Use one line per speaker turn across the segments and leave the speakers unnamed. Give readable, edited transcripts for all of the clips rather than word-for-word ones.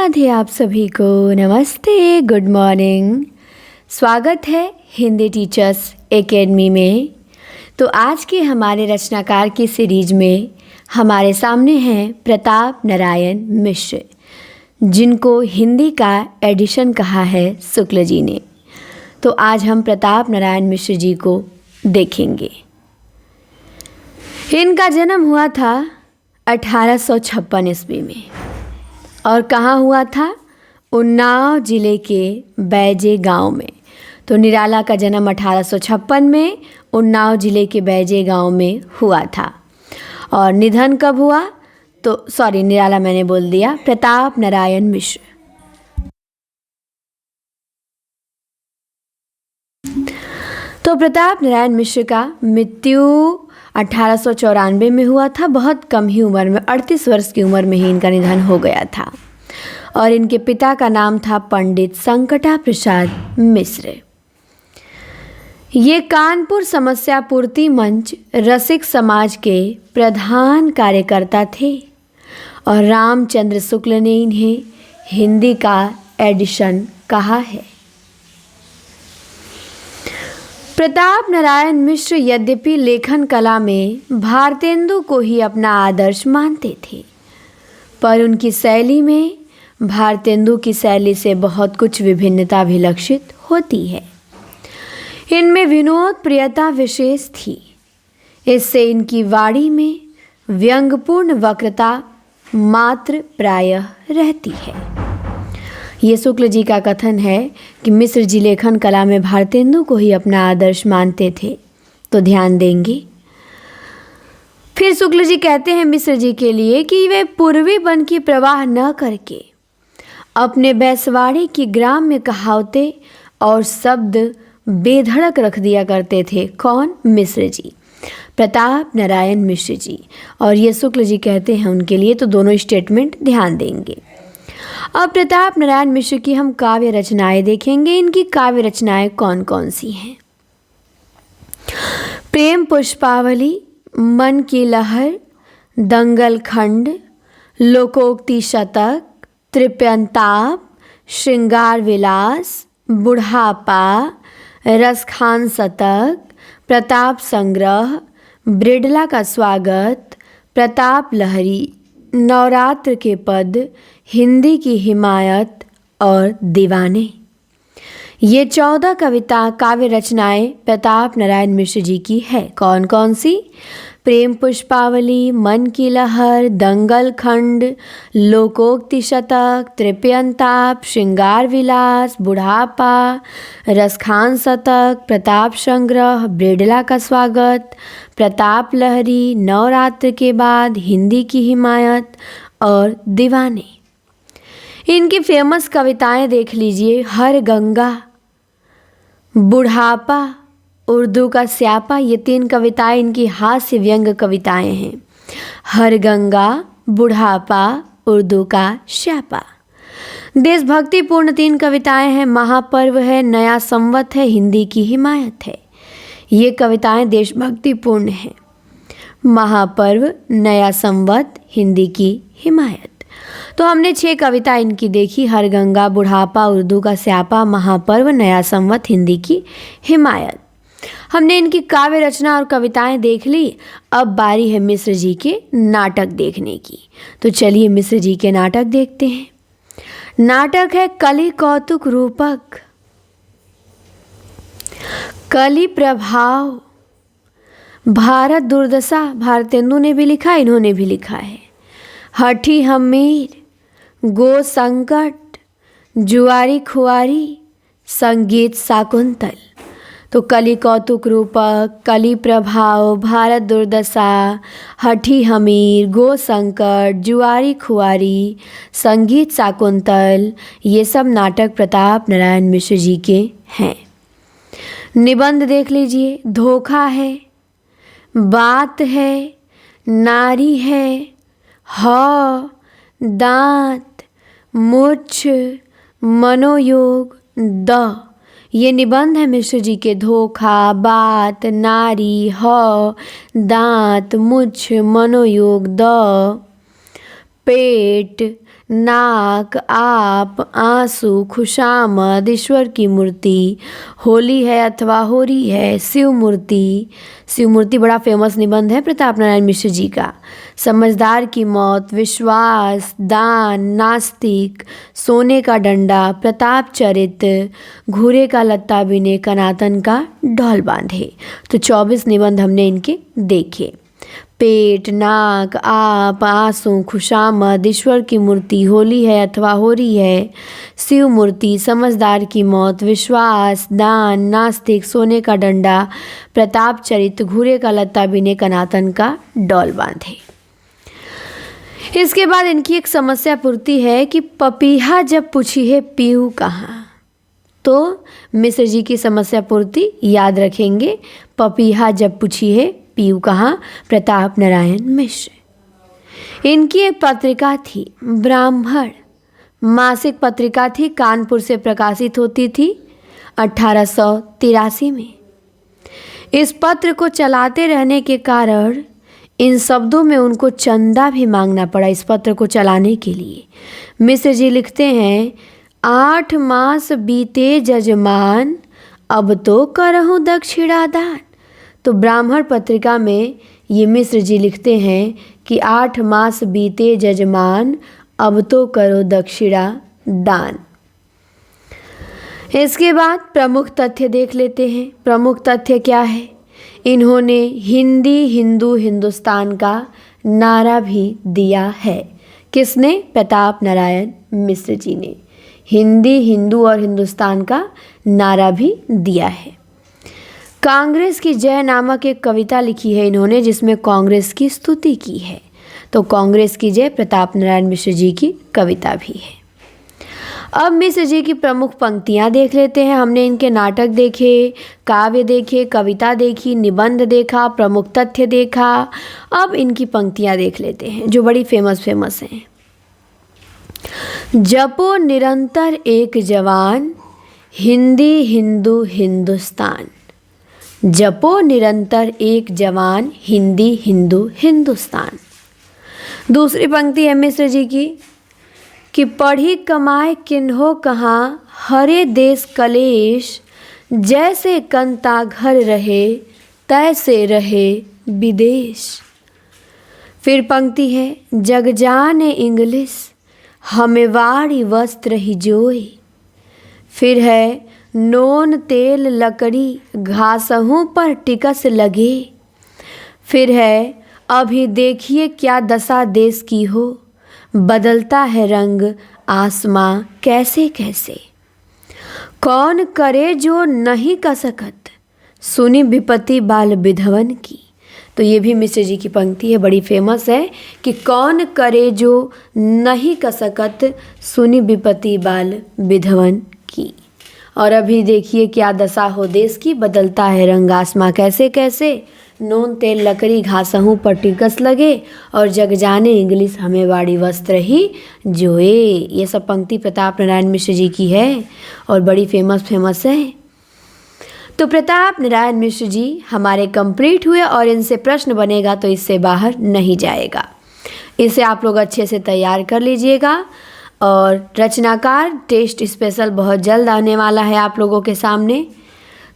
राधे आप सभी को। नमस्ते, गुड मॉर्निंग। स्वागत है हिंदी टीचर्स एकेडमी में। तो आज के हमारे रचनाकार की सीरीज में हमारे सामने हैं प्रताप नारायण मिश्र, जिनको हिंदी का एडिशन कहा है शुक्ल जी ने। तो आज हम प्रताप नारायण मिश्र जी को देखेंगे। इनका जन्म हुआ था 1856 ईस्वी में और कहाँ हुआ था? उन्नाव जिले के बैजे गांव में। तो निराला का जन्म 1856 में उन्नाव जिले के बैजे गांव में हुआ था। और निधन कब हुआ? तो सॉरी, निराला मैंने बोल दिया, प्रताप नारायण मिश्र। तो प्रताप नारायण मिश्र का मृत्यु 1894 में हुआ था। बहुत कम ही उम्र में, 38 वर्ष की उम्र में ही इनका निधन हो गया था। और इनके पिता का नाम था पंडित संकटा प्रसाद मिश्र। ये कानपुर समस्या पूर्ति मंच रसिक समाज के प्रधान कार्यकर्ता थे और रामचंद्र शुक्ल ने इन्हें हिंदी का एडिशन कहा है। प्रताप नारायण मिश्र यद्यपि लेखन कला में भारतेंदु को ही अपना आदर्श मानते थे, पर उनकी शैली में भारतेंदु की शैली से बहुत कुछ विभिन्नता भी लक्षित होती है। इनमें विनोद प्रियता विशेष थी। इससे इनकी वाणी में व्यंग्यपूर्ण वक्रता मात्र प्रायः रहती है। ये शुक्ल जी का कथन है कि मिश्र जी लेखन कला में भारतेंदु को ही अपना आदर्श मानते थे। तो ध्यान देंगे। फिर शुक्ल जी कहते हैं मिश्र जी के लिए कि वे पूर्वीपन की प्रवाह न करके अपने बैसवाड़ी की ग्राम्य कहावतें और शब्द बेधड़क रख दिया करते थे। कौन? मिश्र जी, प्रताप नारायण मिश्र जी। और ये शुक्ल जी कहते हैं उनके लिए। तो दोनों स्टेटमेंट ध्यान देंगे। अब प्रताप नारायण मिश्र की हम काव्य रचनाएं देखेंगे। इनकी काव्य रचनाएं कौन कौन सी हैं? प्रेम पुष्पावली, मन की लहर, दंगल खंड, लोकोक्ति शतक, तृप्यंताप, श्रृंगार विलास, बुढ़ापा, रसखान शतक, प्रताप संग्रह, ब्रिडला का स्वागत, प्रताप लहरी, नवरात्र के पद, हिंदी की हिमायत और दीवाने। ये 14 कविता काव्य रचनाएं प्रताप नारायण मिश्र जी की है। कौन कौन सी? प्रेम पुष्पावली, मन की लहर, दंगल खंड, लोकोक्ति शतक, तृप्यंताप, श्रृंगार विलास, बुढ़ापा, रसखान शतक, प्रताप संग्रह, ब्रिडला का स्वागत, प्रताप लहरी, नवरात्र के बाद, हिंदी की हिमायत और दीवाने। इनकी फेमस कविताएं देख लीजिए। हर गंगा, बुढ़ापा, उर्दू का स्यापा। ये 3 कविताएं इनकी हास्य व्यंग कविताएं हैं। हर गंगा, बुढ़ापा, उर्दू का स्यापा। देशभक्तिपूर्ण 3 कविताएं हैं। महापर्व है, नया संवत है, हिंदी की हिमायत है। ये कविताएं देशभक्तिपूर्ण हैं। महापर्व, नया संवत, हिंदी की हिमायत। तो हमने 6 कविता इनकी देखी। हर गंगा, बुढ़ापा, उर्दू का स्यापा, महापर्व, नया संवत, हिंदी की हिमायत। हमने इनकी काव्य रचना और कविताएं देख ली। अब बारी है मिश्र जी के नाटक देखने की। तो चलिए मिश्र जी के नाटक देखते हैं। नाटक है कलि कौतुक रूपक। कलि प्रभाव, भारत दुर्दशा, भारतेंदु ने भी लिखा, इन्होंने भी लिखा है। हठी हमीर, गो संकट, जुआरी खुआरी, संगीत शाकुंतल। तो कलि कौतुक रूपक, कलि प्रभाव, भारत दुर्दशा, हठी हमीर, गो संकट, जुआरी खुआरी, संगीत शाकुंतल, ये सब नाटक प्रताप नारायण मिश्र जी के हैं। निबंध देख लीजिए। धोखा है, बात है, नारी है, ह, दांत, मुछ, मनोयोग, द। ये निबंध है मिश्र जी के। धोखा, बात, नारी, ह, दांत, मुछ, मनोयोग, द। पेट, नाक, आप, आंसू, खुशामद, ईश्वर की मूर्ति, होली है अथवा हो रही है, शिव मूर्ति। शिव मूर्ति बड़ा फेमस निबंध है प्रताप नारायण मिश्र जी का। समझदार की मौत, विश्वास, दान, नास्तिक, सोने का डंडा, प्रताप चरित, घूरे का लत्ता बिने, कनातन का ढोल बांधे। तो 24 निबंध हमने इनके देखे। पेट, नाक, आप, आंसू, खुशामद, ईश्वर की मूर्ति, होली है अथवा हो रही है, शिव मूर्ति, समझदार की मौत, विश्वास, दान, नास्तिक, सोने का डंडा, प्रताप चरित, घूरे का लत्ता बिने, कनातन का डोल बांधे। इसके बाद इनकी एक समस्या पूर्ति है कि पपीहा जब पूछी है पीहू कहाँ। तो मिश्र जी की समस्या पूर्ति याद रखेंगे। पपीहा जब पूछी है पीहू कहाँ, प्रताप नारायण मिश्र। इनकी एक पत्रिका थी ब्राह्मण, मासिक पत्रिका थी, कानपुर से प्रकाशित होती थी 1883 में। इस पत्र को चलाते रहने के कारण इन शब्दों में उनको चंदा भी मांगना पड़ा इस पत्र को चलाने के लिए। मिश्र जी लिखते हैं, 8 मास बीते जजमान, अब तो करहूँ दक्षिणा दान। तो ब्राह्मण पत्रिका में ये मिश्र जी लिखते हैं कि 8 मास बीते जजमान, अब तो करो दक्षिणा दान। इसके बाद प्रमुख तथ्य देख लेते हैं। प्रमुख तथ्य क्या है? इन्होंने हिंदी हिंदू हिंदुस्तान का नारा भी दिया है। किसने? प्रताप नारायण मिश्र जी ने हिंदी हिंदू और हिंदुस्तान का नारा भी दिया है। कांग्रेस की जय नामक एक कविता लिखी है इन्होंने, जिसमें कांग्रेस की स्तुति की है। तो कांग्रेस की जय प्रताप नारायण मिश्र जी की कविता भी है। अब मिश्र जी की प्रमुख पंक्तियाँ देख लेते हैं। हमने इनके नाटक देखे, काव्य देखे, कविता देखी, निबंध देखा, प्रमुख तथ्य देखा। अब इनकी पंक्तियाँ देख लेते हैं जो बड़ी फेमस हैं। जपो निरंतर एक जवान, हिंदी हिंदू हिंदुस्तान। जपो निरंतर एक जवान, हिंदी हिंदू हिंदुस्तान। दूसरी पंक्ति है मिश्र जी की कि पढ़ी कमाए किन्हो कहाँ, हरे देश कलेश, जैसे कंता घर रहे, तैसे रहे विदेश। फिर पंक्ति है, जग जाने इंग्लिश, हमें वाड़ी वस्त्र ही जोई। फिर है, नोन तेल लकड़ी, घासहूँ पर टिकस लगे। फिर है, अभी देखिए क्या दशा देश की हो, बदलता है रंग आसमां कैसे कैसे। कौन करे जो नहीं कर सकत, सुनी विपत्ति बाल विधवन की। तो ये भी मिश्र जी की पंक्ति है, बड़ी फेमस है कि कौन करे जो नहीं कर सकत, सुनी विपत्ति बाल विधवन की। और अभी देखिए क्या दशा हो देश की, बदलता है रंग आसमां कैसे कैसे। नून तेल लकड़ी घासहूँ पर टिकस लगे, और जग जाने इंग्लिश हमें वाड़ी वस्त्र ही जोए। ये सब पंक्ति प्रताप नारायण मिश्र जी की है और बड़ी फेमस है। तो प्रताप नारायण मिश्र जी हमारे कंप्लीट हुए और इनसे प्रश्न बनेगा तो इससे बाहर नहीं जाएगा। इसे आप लोग अच्छे से तैयार कर लीजिएगा। और रचनाकार टेस्ट स्पेशल बहुत जल्द आने वाला है आप लोगों के सामने,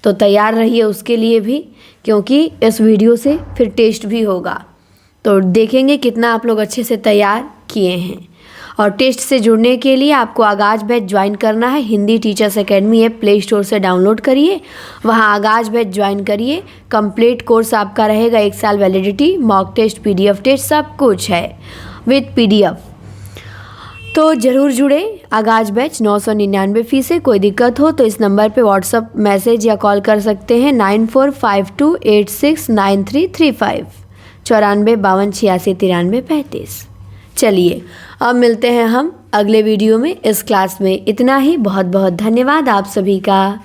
तो तैयार रहिए उसके लिए भी, क्योंकि इस वीडियो से फिर टेस्ट भी होगा। तो देखेंगे कितना आप लोग अच्छे से तैयार किए हैं। और टेस्ट से जुड़ने के लिए आपको आगाज बैच ज्वाइन करना है। Hindi teachers academy app play store से डाउनलोड करिए, वहाँ आगाज बैच ज्वाइन करिए। कंप्लीट कोर्स आपका रहेगा, 1 साल validity, mock test, PDF test सब कुछ है विद PDF। तो ज़रूर जुड़े आगाज बैच, 999 फीस है। कोई दिक्कत हो तो इस नंबर पे व्हाट्सअप मैसेज या कॉल कर सकते हैं 9452869335 94 52 86 93 35। चलिए अब मिलते हैं हम अगले वीडियो में। इस क्लास में इतना ही। बहुत बहुत धन्यवाद आप सभी का।